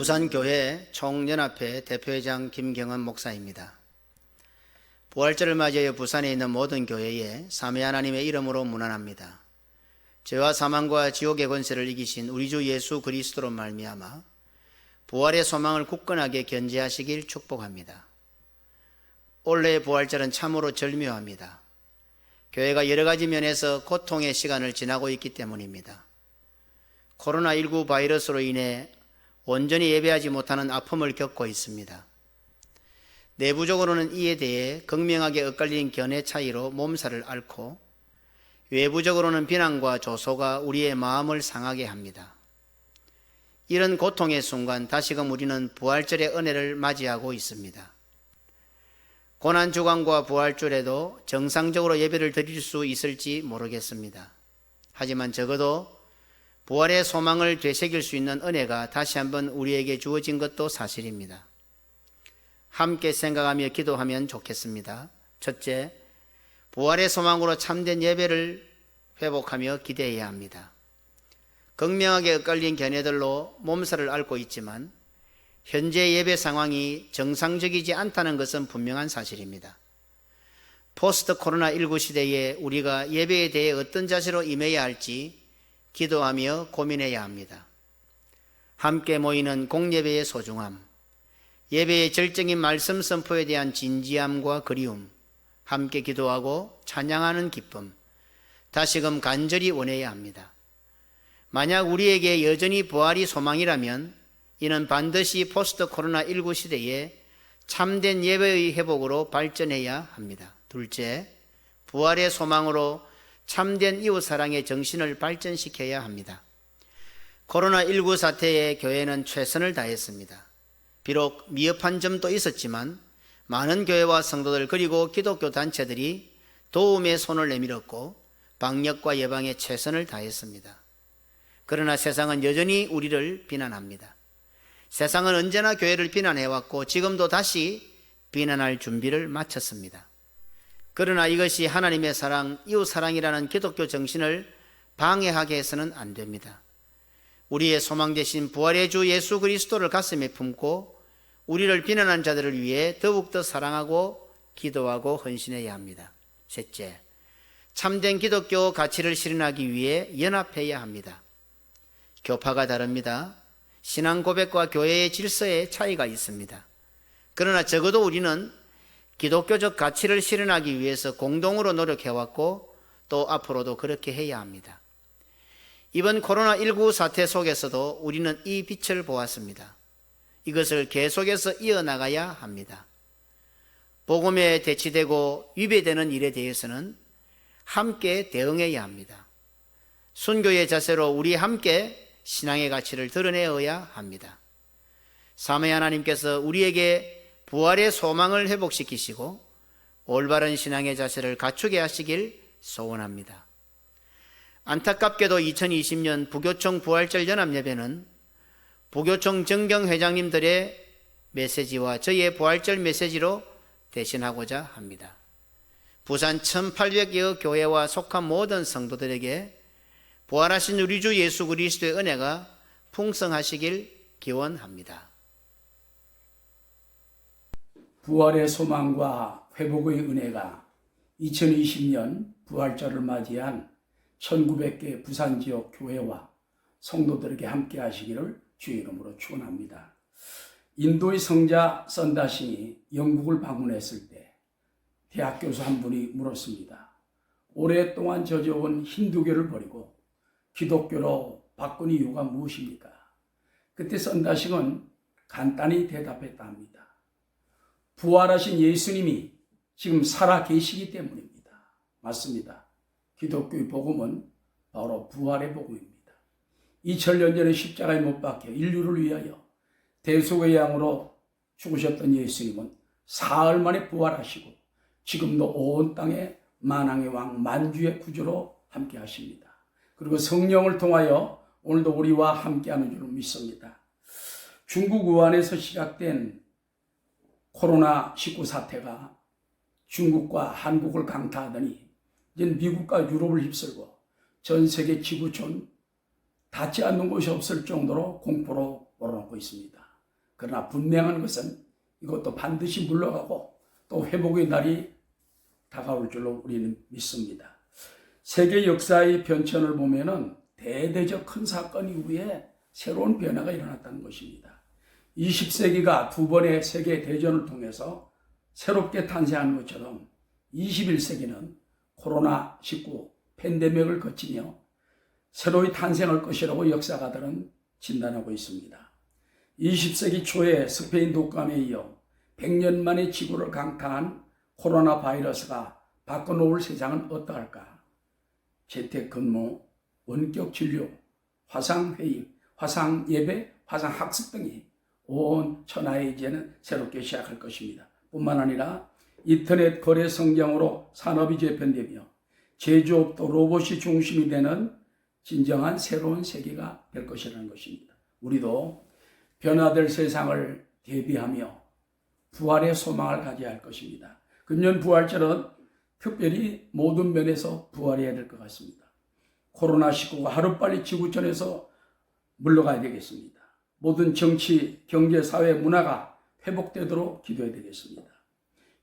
부산교회 총연합회 대표회장 김경은 목사입니다. 부활절을 맞이하여 부산에 있는 모든 교회에 삼위 하나님의 이름으로 문안합니다. 죄와 사망과 지옥의 권세를 이기신 우리 주 예수 그리스도로 말미암아 부활의 소망을 굳건하게 견지하시길 축복합니다. 올해의 부활절은 참으로 절묘합니다. 교회가 여러 가지 면에서 고통의 시간을 지나고 있기 때문입니다. 코로나19 바이러스로 인해 온전히 예배하지 못하는 아픔을 겪고 있습니다. 내부적으로는 이에 대해 극명하게 엇갈린 견해 차이로 몸살을 앓고, 외부적으로는 비난과 조소가 우리의 마음을 상하게 합니다. 이런 고통의 순간 다시금 우리는 부활절의 은혜를 맞이하고 있습니다. 고난주간과 부활절에도 정상적으로 예배를 드릴 수 있을지 모르겠습니다. 하지만 적어도 부활의 소망을 되새길 수 있는 은혜가 다시 한번 우리에게 주어진 것도 사실입니다. 함께 생각하며 기도하면 좋겠습니다. 첫째, 부활의 소망으로 참된 예배를 회복하며 기대해야 합니다. 극명하게 엇갈린 견해들로 몸살을 앓고 있지만 현재 예배 상황이 정상적이지 않다는 것은 분명한 사실입니다. 포스트 코로나19 시대에 우리가 예배에 대해 어떤 자세로 임해야 할지 기도하며 고민해야 합니다. 함께 모이는 공예배의 소중함, 예배의 절정인 말씀 선포에 대한 진지함과 그리움, 함께 기도하고 찬양하는 기쁨, 다시금 간절히 원해야 합니다. 만약 우리에게 여전히 부활이 소망이라면 이는 반드시 포스트 코로나19 시대에 참된 예배의 회복으로 발전해야 합니다. 둘째, 부활의 소망으로 참된 이웃사랑의 정신을 발전시켜야 합니다. 코로나19 사태에 교회는 최선을 다했습니다. 비록 미흡한 점도 있었지만 많은 교회와 성도들 그리고 기독교 단체들이 도움의 손을 내밀었고 방역과 예방에 최선을 다했습니다. 그러나 세상은 여전히 우리를 비난합니다. 세상은 언제나 교회를 비난해왔고 지금도 다시 비난할 준비를 마쳤습니다. 그러나 이것이 하나님의 사랑, 이웃사랑이라는 기독교 정신을 방해하게 해서는 안 됩니다. 우리의 소망 되신 부활의 주 예수 그리스도를 가슴에 품고 우리를 비난한 자들을 위해 더욱더 사랑하고 기도하고 헌신해야 합니다. 셋째, 참된 기독교 가치를 실현하기 위해 연합해야 합니다. 교파가 다릅니다. 신앙 고백과 교회의 질서에 차이가 있습니다. 그러나 적어도 우리는 기독교적 가치를 실현하기 위해서 공동으로 노력해왔고 또 앞으로도 그렇게 해야 합니다. 이번 코로나19 사태 속에서도 우리는 이 빛을 보았습니다. 이것을 계속해서 이어나가야 합니다. 복음에 대치되고 위배되는 일에 대해서는 함께 대응해야 합니다. 순교의 자세로 우리 함께 신앙의 가치를 드러내어야 합니다. 삼위 하나님께서 우리에게 부활의 소망을 회복시키시고 올바른 신앙의 자세를 갖추게 하시길 소원합니다. 안타깝게도 2020년 부교총 부활절 연합예배는 부교총 정경회장님들의 메시지와 저희의 부활절 메시지로 대신하고자 합니다. 부산 1800여 교회와 속한 모든 성도들에게 부활하신 우리 주 예수 그리스도의 은혜가 풍성하시길 기원합니다. 부활의 소망과 회복의 은혜가 2020년 부활절을 맞이한 1900개 부산 지역 교회와 성도들에게 함께 하시기를 주의 이름으로 축원합니다. 인도의 성자 선다신이 영국을 방문했을 때 대학 교수 한 분이 물었습니다. 오랫동안 젖어온 힌두교를 버리고 기독교로 바꾼 이유가 무엇입니까? 그때 선다신은 간단히 대답했다 합니다. 부활하신 예수님이 지금 살아 계시기 때문입니다. 맞습니다. 기독교의 복음은 바로 부활의 복음입니다. 2000년 전에 십자가에 못 박혀 인류를 위하여 대속의 양으로 죽으셨던 예수님은 사흘 만에 부활하시고 지금도 온 땅에 만왕의 왕 만주의 구주로 함께 하십니다. 그리고 성령을 통하여 오늘도 우리와 함께하는 줄을 믿습니다. 중국 우한에서 시작된 코로나19 사태가 중국과 한국을 강타하더니 이제 미국과 유럽을 휩쓸고 전 세계 지구촌 닿지 않는 곳이 없을 정도로 공포로 몰아넣고 있습니다. 그러나 분명한 것은 이것도 반드시 물러가고 또 회복의 날이 다가올 줄로 우리는 믿습니다. 세계 역사의 변천을 보면은 대대적 큰 사건 이후에 새로운 변화가 일어났다는 것입니다. 20세기가 두 번의 세계 대전을 통해서 새롭게 탄생한 것처럼 21세기는 코로나19 팬데믹을 거치며 새로이 탄생할 것이라고 역사가들은 진단하고 있습니다. 20세기 초에 스페인 독감에 이어 100년 만에 지구를 강타한 코로나 바이러스가 바꿔놓을 세상은 어떠할까? 재택근무, 원격 진료, 화상회의, 화상예배, 화상학습 등이 온 천하에 이제는 새롭게 시작할 것입니다. 뿐만 아니라 인터넷 거래 성장으로 산업이 재편되며 제조업도 로봇이 중심이 되는 진정한 새로운 세계가 될 것이라는 것입니다. 우리도 변화될 세상을 대비하며 부활의 소망을 가져야 할 것입니다. 금년 부활절은 특별히 모든 면에서 부활해야 될 것 같습니다. 코로나19가 하루빨리 지구촌에서 물러가야 되겠습니다. 모든 정치, 경제, 사회, 문화가 회복되도록 기도해야 되겠습니다.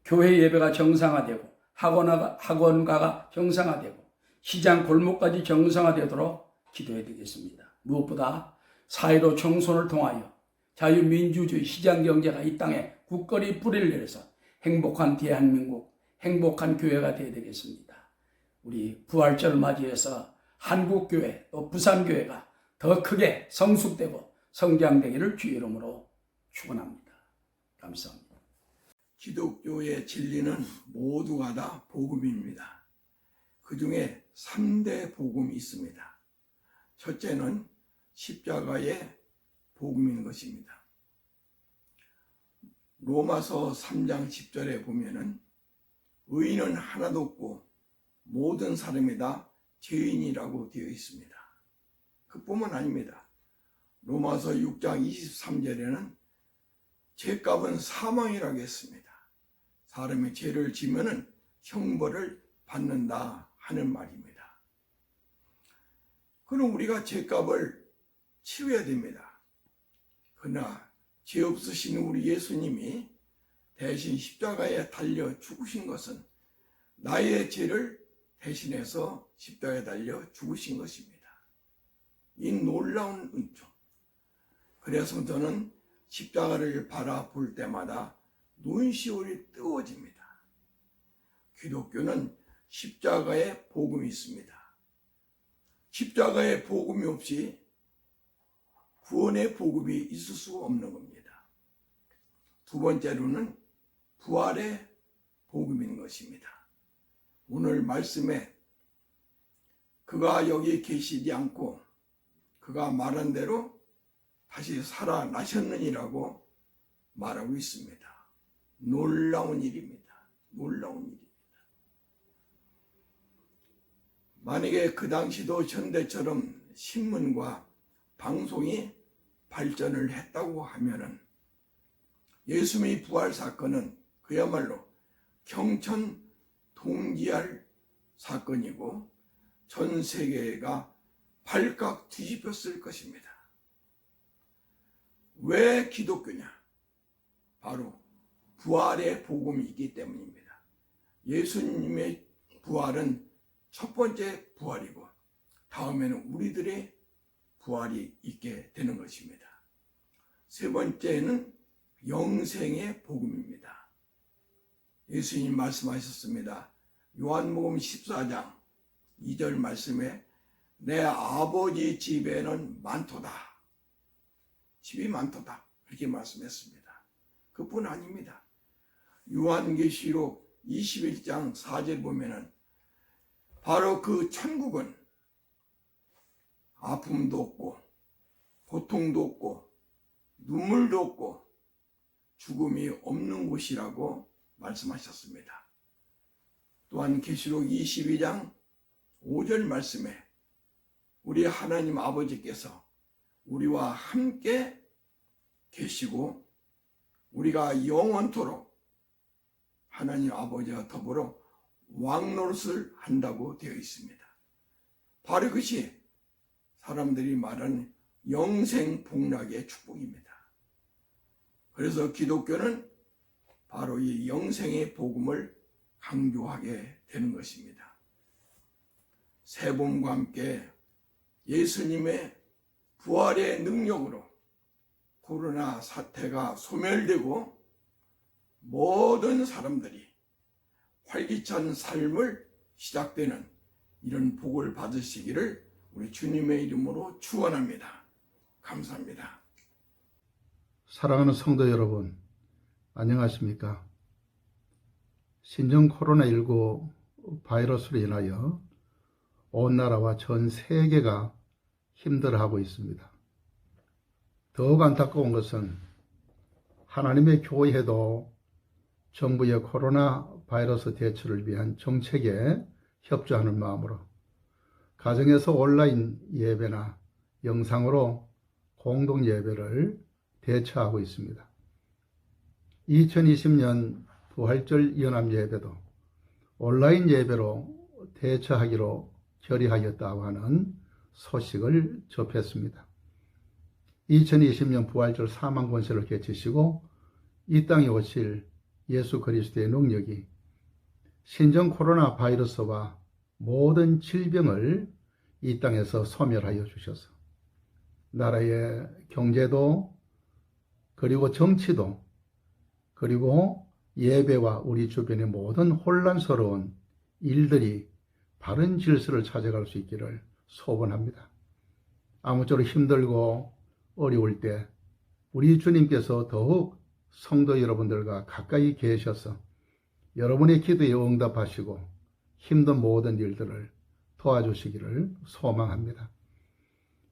교회 예배가 정상화되고 학원가가 정상화되고 시장 골목까지 정상화되도록 기도해야 되겠습니다. 무엇보다 4.15 총선을 통하여 자유민주주의 시장경제가 이 땅에 굳건히 뿌리를 내려서 행복한 대한민국, 행복한 교회가 되어야 되겠습니다. 우리 부활절을 맞이해서 한국교회 또 부산교회가 더 크게 성숙되고 성장되기를 주의 이름으로 축원합니다. 감사합니다. 기독교의 진리는 모두가 다 복음입니다. 그 중에 3대 복음이 있습니다. 첫째는 십자가의 복음인 것입니다. 로마서 3장 10절에 보면은 의인은 하나도 없고 모든 사람이 다 죄인이라고 되어 있습니다. 그뿐만 아닙니다. 로마서 6장 23절에는 죄값은 사망이라고 했습니다. 사람이 죄를 지면은 형벌을 받는다 하는 말입니다. 그럼 우리가 죄값을 치러야 됩니다. 그러나 죄 없으신 우리 예수님이 대신 십자가에 달려 죽으신 것은 나의 죄를 대신해서 십자가에 달려 죽으신 것입니다. 이 놀라운 은총. 그래서 저는 십자가를 바라볼 때마다 눈시울이 뜨거워집니다. 기독교는 십자가의 복음이 있습니다. 십자가의 복음이 없이 구원의 복음이 있을 수가 없는 겁니다. 두 번째로는 부활의 복음인 것입니다. 오늘 말씀에 그가 여기 계시지 않고 그가 말한 대로 다시 살아나셨느니라고 말하고 있습니다. 놀라운 일입니다. 놀라운 일입니다. 만약에 그 당시도 현대처럼 신문과 방송이 발전을 했다고 하면은 예수님의 부활 사건은 그야말로 경천동지할 사건이고 전 세계가 발칵 뒤집혔을 것입니다. 왜 기독교냐? 바로 부활의 복음이 있기 때문입니다. 예수님의 부활은 첫 번째 부활이고 다음에는 우리들의 부활이 있게 되는 것입니다. 세 번째는 영생의 복음입니다. 예수님 말씀하셨습니다. 요한복음 14장 2절 말씀에 내 아버지 집에는 많도다. 집이 많도다. 그렇게 말씀했습니다. 그뿐 아닙니다. 요한계시록 21장 4절 보면은 바로 그 천국은 아픔도 없고 고통도 없고 눈물도 없고 죽음이 없는 곳이라고 말씀하셨습니다. 또한 계시록 22장 5절 말씀에 우리 하나님 아버지께서 우리와 함께 계시고 우리가 영원토록 하나님 아버지와 더불어 왕노릇을 한다고 되어 있습니다. 바로 그것이 사람들이 말하는 영생복락의 축복입니다. 그래서 기독교는 바로 이 영생의 복음을 강조하게 되는 것입니다. 새봄과 함께 예수님의 부활의 능력으로 코로나 사태가 소멸되고 모든 사람들이 활기찬 삶을 시작되는 이런 복을 받으시기를 우리 주님의 이름으로 축원합니다. 감사합니다. 사랑하는 성도 여러분, 안녕하십니까? 신종 코로나19 바이러스로 인하여 온 나라와 전 세계가 힘들어하고 있습니다. 더욱 안타까운 것은 하나님의 교회도 정부의 코로나 바이러스 대처를 위한 정책에 협조하는 마음으로 가정에서 온라인 예배나 영상으로 공동 예배를 대처하고 있습니다. 2020년 부활절 연합 예배도 온라인 예배로 대처하기로 결의하였다고 하는 소식을 접했습니다. 2020년 부활절 사망 권세를 깨치시고 이 땅에 오실 예수 그리스도의 능력이 신종 코로나 바이러스와 모든 질병을 이 땅에서 소멸하여 주셔서 나라의 경제도 그리고 정치도 그리고 예배와 우리 주변의 모든 혼란스러운 일들이 바른 질서를 찾아갈 수 있기를 소원합니다. 아무쪼록 힘들고 어려울 때 우리 주님께서 더욱 성도 여러분들과 가까이 계셔서 여러분의 기도에 응답하시고 힘든 모든 일들을 도와주시기를 소망합니다.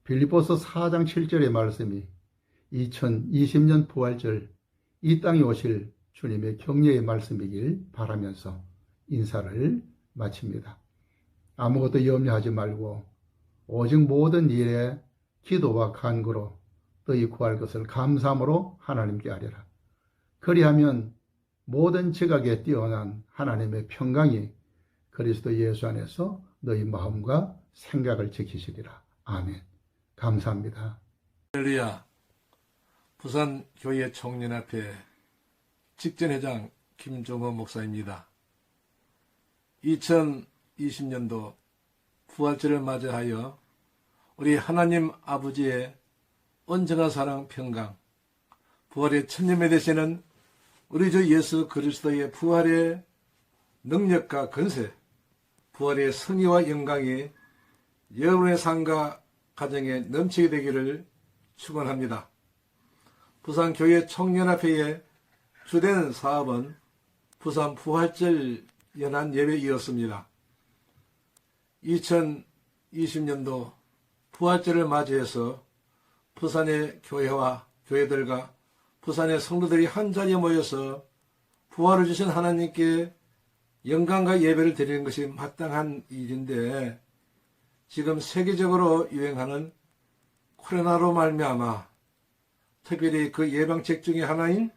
빌립보서 4장 7절의 말씀이 2020년 부활절 이 땅에 오실 주님의 격려의 말씀이길 바라면서 인사를 마칩니다. 아무것도 염려하지 말고 오직 모든 일에 기도와 간구로 너희 구할 것을 감사함으로 하나님께 아뢰라. 그리하면 모든 지각에 뛰어난 하나님의 평강이 그리스도 예수 안에서 너희 마음과 생각을 지키시리라. 아멘. 감사합니다. 할렐루야. 부산교회 총연합회 직전회장 김종호 목사입니다. 2020년도 부활절을 맞이하여 우리 하나님 아버지의 온전한 사랑 평강, 부활의 천년매 되시는 우리 주 예수 그리스도의 부활의 능력과 건세, 부활의 성의와 영광이 여러분의 삶과 가정에 넘치게 되기를 축원합니다. 부산교회 총연합회의 주된 사업은 부산 부활절 연한 예배이었습니다. 2020년도 부활절을 맞이해서 부산의 교회와 교회들과 부산의 성도들이 한자리에 모여서 부활을 주신 하나님께 영광과 예배를 드리는 것이 마땅한 일인데 지금 세계적으로 유행하는 코로나로 말미암아 특별히 그 예방책 중에 하나인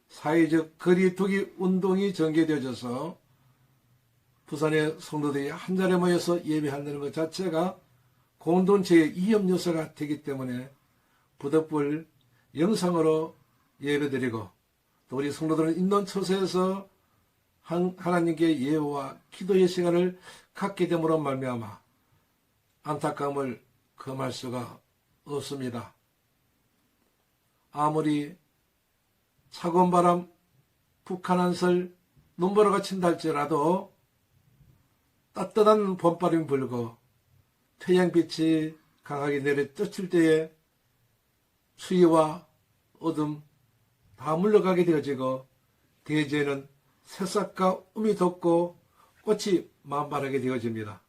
사회적 거리두기 운동이 전개되어져서 부산의 성도들이 한자리에 모여서 예배한다는 것 자체가 공동체의 위험 요소가 되기 때문에 부득불 영상으로 예배드리고 또 우리 성도들은 있는 처소에서 하나님께 예배와 기도의 시간을 갖게 됨으로 말미암아 안타까움을 금할 수가 없습니다. 아무리 차가운 바람, 북한 한설, 눈보라가 친다 할지라도 따뜻한 봄바람이 불고 태양빛이 강하게 내려 쫓을 때에 추위와 어둠 다 물러가게 되어지고 대지에는 새싹과 음이 돋고 꽃이 만발하게 되어집니다.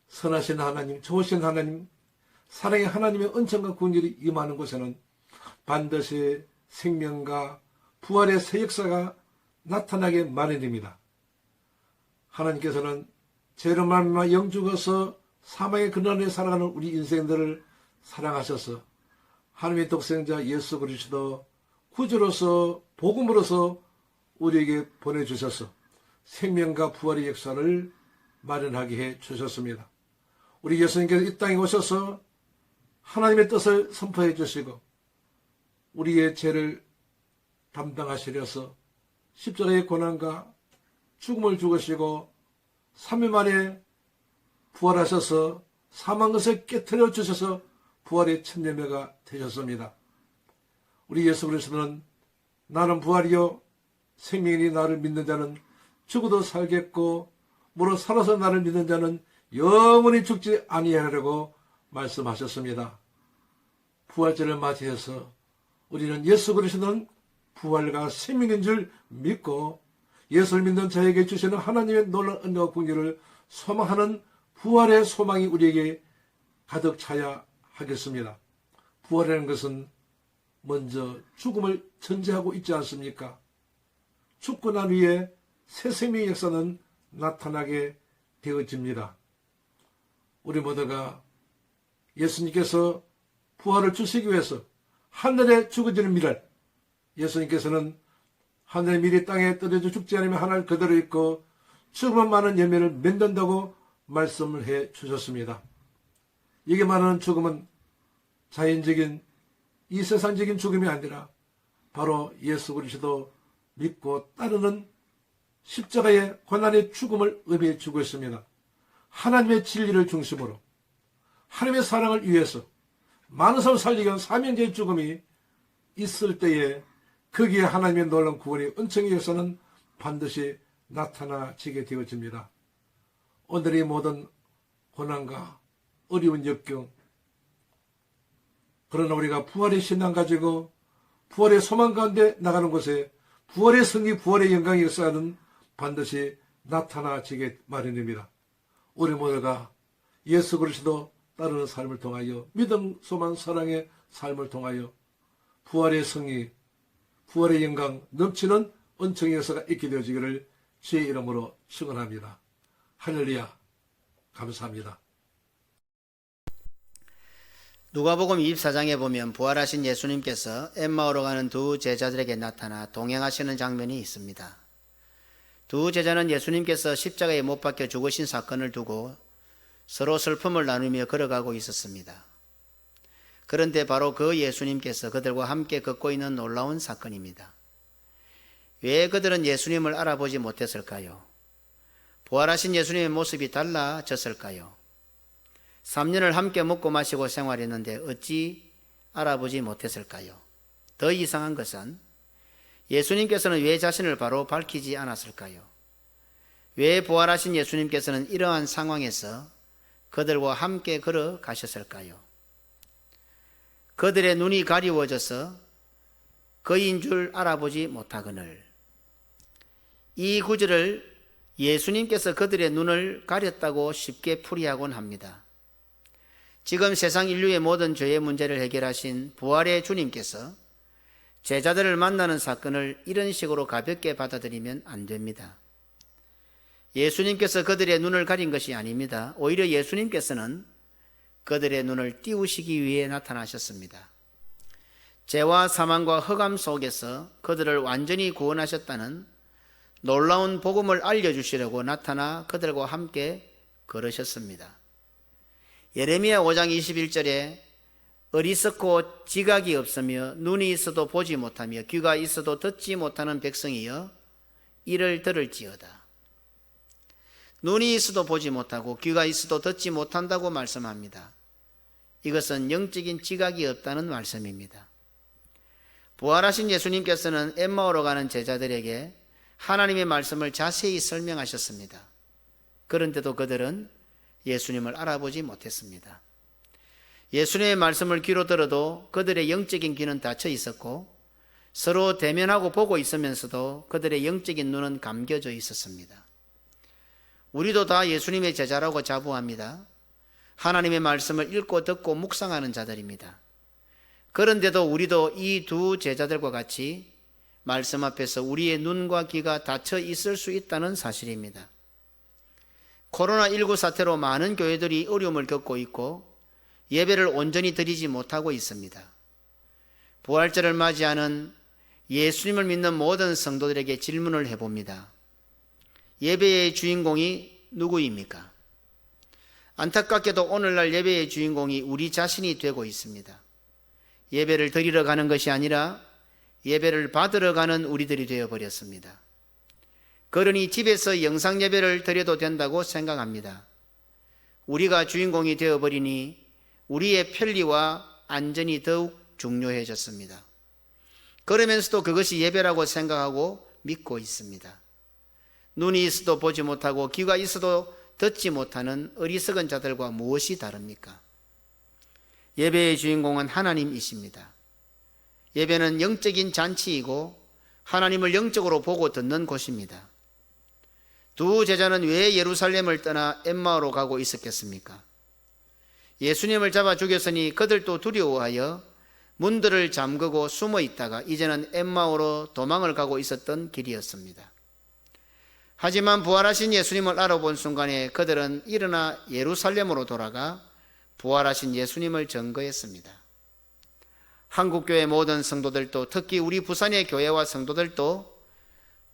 선하신 하나님, 좋으신 하나님, 사랑의 하나님의 은총과 군일이 임하는 곳에는 반드시 생명과 부활의 새 역사가 나타나게 마련입니다. 하나님께서는 죄로 말미암아 영죽어서 사망의 근원에 살아가는 우리 인생들을 사랑하셔서 하나님의 독생자 예수 그리스도 구주로서 복음으로서 우리에게 보내주셔서 생명과 부활의 역사를 마련하게 해 주셨습니다. 우리 예수님께서 이 땅에 오셔서 하나님의 뜻을 선포해 주시고 우리의 죄를 담당하시려서 십자가의 고난과 죽음을 죽으시고 3일 만에 부활하셔서 사망 것을 깨트려 주셔서 부활의 첫 열매가 되셨습니다. 우리 예수 그리스도는 나는 부활이요 생명이니 나를 믿는 자는 죽어도 살겠고 무릇 살아서 나를 믿는 자는 영원히 죽지 아니하리라고 말씀하셨습니다. 부활절을 맞이해서 우리는 예수 그리스도는 부활과 생명인 줄 믿고 예수를 믿는 자에게 주시는 하나님의 놀라운 은혜와 긍휼을 소망하는 부활의 소망이 우리에게 가득 차야 하겠습니다. 부활이라는 것은 먼저 죽음을 전제하고 있지 않습니까? 죽고 난 후에 새 생명의 역사는 나타나게 되어집니다. 우리 모두가 예수님께서 부활을 주시기 위해서 하늘에 죽어지는 미랄, 예수님께서는 하늘의 미리 땅에 떨어져 죽지 않으면 하늘 그대로 있고 죽으면 많은 열매를 맺는다고 말씀을 해 주셨습니다. 이게 말하는 죽음은 자연적인 이 세상적인 죽음이 아니라 바로 예수 그리스도 믿고 따르는 십자가의 고난의 죽음을 의미해 주고 있습니다. 하나님의 진리를 중심으로 하나님의 사랑을 위해서 많은 사람을 살리기 위한 사명자의 죽음이 있을 때에 거기에 하나님의 놀라운 구원의 은총의 역사는 반드시 나타나지게 되어집니다. 오늘의 모든 고난과 어려운 역경, 그러나 우리가 부활의 신앙 가지고 부활의 소망 가운데 나가는 곳에 부활의 승리, 부활의 영광의 역사는 반드시 나타나지게 마련입니다. 우리 모두가 예수 그리스도 따르는 삶을 통하여 믿음, 소망, 사랑의 삶을 통하여 부활의 승리, 부활의 영광 넘치는 은총의 역사가 있게 되어지기를 주의 이름으로 축원합니다. 할렐루야. 감사합니다. 누가복음 24장에 보면 부활하신 예수님께서 엠마오로 가는 두 제자들에게 나타나 동행하시는 장면이 있습니다. 두 제자는 예수님께서 십자가에 못 박혀 죽으신 사건을 두고 서로 슬픔을 나누며 걸어가고 있었습니다. 그런데 바로 그 예수님께서 그들과 함께 걷고 있는 놀라운 사건입니다. 왜 그들은 예수님을 알아보지 못했을까요? 부활하신 예수님의 모습이 달라졌을까요? 3년을 함께 먹고 마시고 생활했는데 어찌 알아보지 못했을까요? 더 이상한 것은 예수님께서는 왜 자신을 바로 밝히지 않았을까요? 왜 부활하신 예수님께서는 이러한 상황에서 그들과 함께 걸어가셨을까요? 그들의 눈이 가리워져서 그인 줄 알아보지 못하거늘. 이 구절을 예수님께서 그들의 눈을 가렸다고 쉽게 풀이하곤 합니다. 지금 세상 인류의 모든 죄의 문제를 해결하신 부활의 주님께서 제자들을 만나는 사건을 이런 식으로 가볍게 받아들이면 안 됩니다. 예수님께서 그들의 눈을 가린 것이 아닙니다. 오히려 예수님께서는 그들의 눈을 띄우시기 위해 나타나셨습니다. 죄와 사망과 흑암 속에서 그들을 완전히 구원하셨다는 놀라운 복음을 알려주시려고 나타나 그들과 함께 걸으셨습니다. 예레미야 5장 21절에 어리석고 지각이 없으며 눈이 있어도 보지 못하며 귀가 있어도 듣지 못하는 백성이여 이를 들을지어다. 눈이 있어도 보지 못하고 귀가 있어도 듣지 못한다고 말씀합니다. 이것은 영적인 지각이 없다는 말씀입니다. 부활하신 예수님께서는 엠마오로 가는 제자들에게 하나님의 말씀을 자세히 설명하셨습니다. 그런데도 그들은 예수님을 알아보지 못했습니다. 예수님의 말씀을 귀로 들어도 그들의 영적인 귀는 닫혀 있었고 서로 대면하고 보고 있으면서도 그들의 영적인 눈은 감겨져 있었습니다. 우리도 다 예수님의 제자라고 자부합니다. 하나님의 말씀을 읽고 듣고 묵상하는 자들입니다. 그런데도 우리도 이 두 제자들과 같이 말씀 앞에서 우리의 눈과 귀가 닫혀 있을 수 있다는 사실입니다. 코로나19 사태로 많은 교회들이 어려움을 겪고 있고 예배를 온전히 드리지 못하고 있습니다. 부활절을 맞이하는 예수님을 믿는 모든 성도들에게 질문을 해봅니다. 예배의 주인공이 누구입니까? 안타깝게도 오늘날 예배의 주인공이 우리 자신이 되고 있습니다. 예배를 드리러 가는 것이 아니라 예배를 받으러 가는 우리들이 되어버렸습니다. 그러니 집에서 영상 예배를 드려도 된다고 생각합니다. 우리가 주인공이 되어버리니 우리의 편리와 안전이 더욱 중요해졌습니다. 그러면서도 그것이 예배라고 생각하고 믿고 있습니다. 눈이 있어도 보지 못하고 귀가 있어도 듣지 못하는 어리석은 자들과 무엇이 다릅니까? 예배의 주인공은 하나님이십니다. 예배는 영적인 잔치이고 하나님을 영적으로 보고 듣는 곳입니다. 두 제자는 왜 예루살렘을 떠나 엠마오로 가고 있었겠습니까? 예수님을 잡아 죽였으니 그들도 두려워하여 문들을 잠그고 숨어 있다가 이제는 엠마오로 도망을 가고 있었던 길이었습니다. 하지만 부활하신 예수님을 알아본 순간에 그들은 일어나 예루살렘으로 돌아가 부활하신 예수님을 증거했습니다. 한국교회 모든 성도들도, 특히 우리 부산의 교회와 성도들도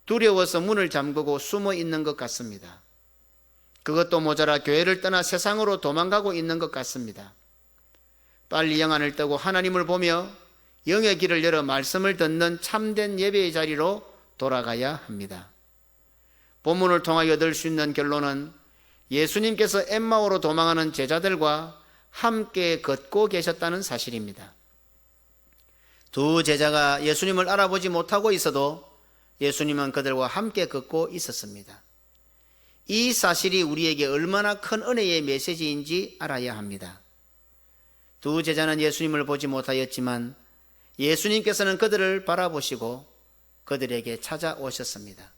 두려워서 문을 잠그고 숨어 있는 것 같습니다. 그것도 모자라 교회를 떠나 세상으로 도망가고 있는 것 같습니다. 빨리 영안을 뜨고 하나님을 보며 영의 길을 열어 말씀을 듣는 참된 예배의 자리로 돌아가야 합니다. 본문을 통하여 얻을 수 있는 결론은 예수님께서 엠마오로 도망하는 제자들과 함께 걷고 계셨다는 사실입니다. 두 제자가 예수님을 알아보지 못하고 있어도 예수님은 그들과 함께 걷고 있었습니다. 이 사실이 우리에게 얼마나 큰 은혜의 메시지인지 알아야 합니다. 두 제자는 예수님을 보지 못하였지만 예수님께서는 그들을 바라보시고 그들에게 찾아오셨습니다.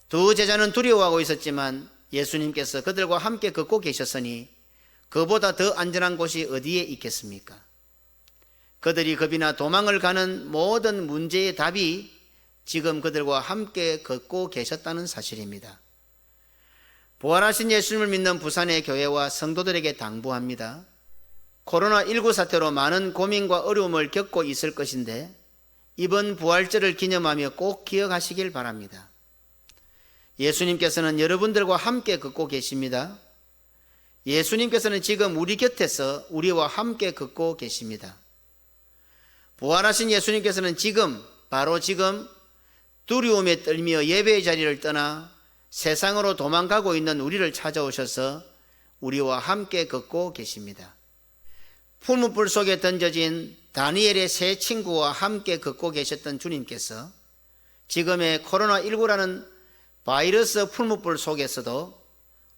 두 제자는 두려워하고 있었지만 예수님께서 그들과 함께 걷고 계셨으니 그보다 더 안전한 곳이 어디에 있겠습니까? 그들이 겁이나 도망을 가는 모든 문제의 답이 지금 그들과 함께 걷고 계셨다는 사실입니다. 부활하신 예수님을 믿는 부산의 교회와 성도들에게 당부합니다. 코로나19 사태로 많은 고민과 어려움을 겪고 있을 것인데 이번 부활절을 기념하며 꼭 기억하시길 바랍니다. 예수님께서는 여러분들과 함께 걷고 계십니다. 예수님께서는 지금 우리 곁에서 우리와 함께 걷고 계십니다. 부활하신 예수님께서는 지금, 바로 지금 두려움에 떨며 예배의 자리를 떠나 세상으로 도망가고 있는 우리를 찾아오셔서 우리와 함께 걷고 계십니다. 풀무불 속에 던져진 다니엘의 세 친구와 함께 걷고 계셨던 주님께서 지금의 코로나19라는 바이러스 풀무불 속에서도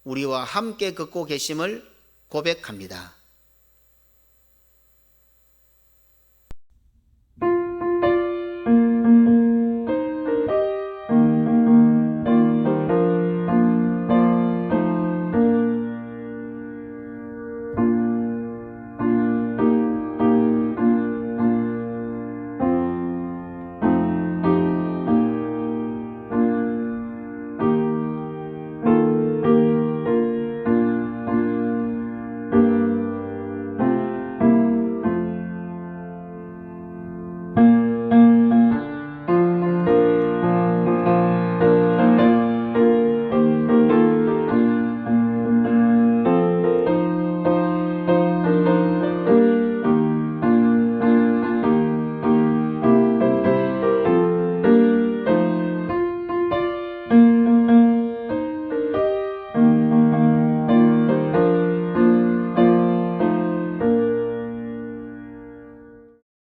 우리와 함께 걷고 계심을 고백합니다.